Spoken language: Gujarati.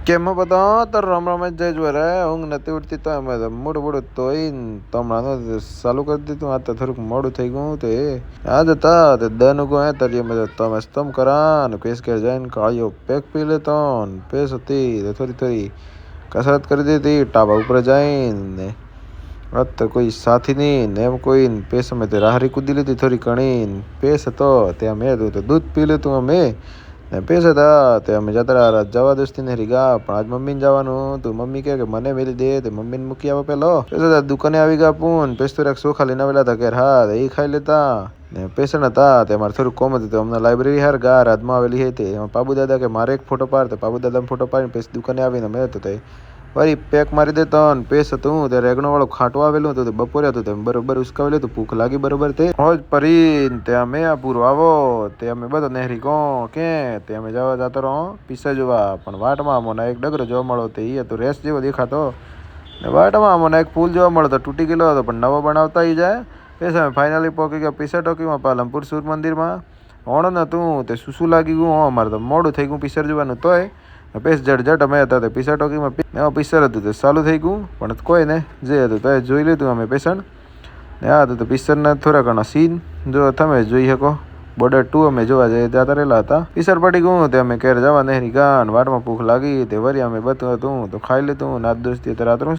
કેમ બધા તો રામ રામ જ જાય રે ઊંઘ નથી ઉઠતી તો અમે તો મોડું મોડું તો તો હમણાં ચાલુ કરી દીધું આ તો થોડુંક મોડું થઈ ગયું તો એ આજ હતા તે દન ઉગો તરી અમે તમે સ્તમ કરા ને પેસ કે જઈને કાળિયો પેક પી લેતો ને પેસ હતી થોડી થોડી કસરત કરી દીધી ટાબા ઉપર જઈને આજ તો કોઈ સાથી નહીં ને એમ કોઈ પેસ અમે તે રાહરી કૂદી લીધી થોડી ઘણી પેસ હતો ત્યાં મેં તો દૂધ પી લેતું અમે ને પેસ હતા તે અમે જતા જવા દોસ્તી ને ગા પણ આજ મમ્મીને જવાનું તો મમ્મી કહે કે મને મેલી દે તો મમ્મીને મૂકી આવે પેલો પેસ દુકાને આવી ગયા પૂન પેસ તો ચોખા લઈને આવેલા હતા કે હા એ ખાઈ લેતા ને પેશન્ટ હતા તે મારે થોડું કોમ હતું અમને લાઇબ્રેરી હાર ગા રાતમાં આવેલી હતી એમાં પાબુ દાદા કે મારે એક ફોટો પાડ તો પાબુ દાદાને ફોટો પાડીને પેસ દુકાને આવીને મેં હતો તે વળી પેક મારી દેતો ને પેસ હતું ત્યારે રેગણો વાળો ખાટો આવેલું હતું બપોરે હતું તેમ બરોબર ઉસકાવેલું હતું ભૂખ લાગી બરોબર તે હોજ પરીને તે અમે આ પૂરો આવો તે અમે બધો નહેરી ગો કે તે અમે જવા જતો રહો પીસા જોવા પણ વાટમાં મને એક ડગરો જોવા મળો તે એ હતો રેસ જેવો દેખાતો ને વાટમાં મને એક પુલ જોવા મળતો તૂટી ગયેલો હતો પણ નવો બનાવતા આવી જાય પેસ અમે ફાઇનલી પહોંચી ગયા પીસા ટોકીમાં પાલનપુર સૂર મંદિરમાં ઓણ નતું તે શું લાગી ગયું અમારે તો મોડું થઈ ગયું પિક્ચર જોવાનું તોય પેસ જટ અમે હતા તે પિક્ચર ટોકીમાં એમાં પિક્ચર હતું તે ચાલુ થઈ ગયું પણ કોઈ ને જે હતું તો જોઈ લીધું અમે પેશન્ટ ને આ હતું તો પિક્ચરના થોડા ઘણા સીન જો તમે જોઈ શકો બોર્ડર 2 અમે જોવા જઈએ ત્યાં રહેલા હતા પિક્ચર પડી ગયું તે અમે ઘેર જવા નહેરી ગાન વાટમાં ભૂખ લાગી તે વરી અમે બધું હતું તો ખાઈ લીધું નાત દોસ્તી રાત્રું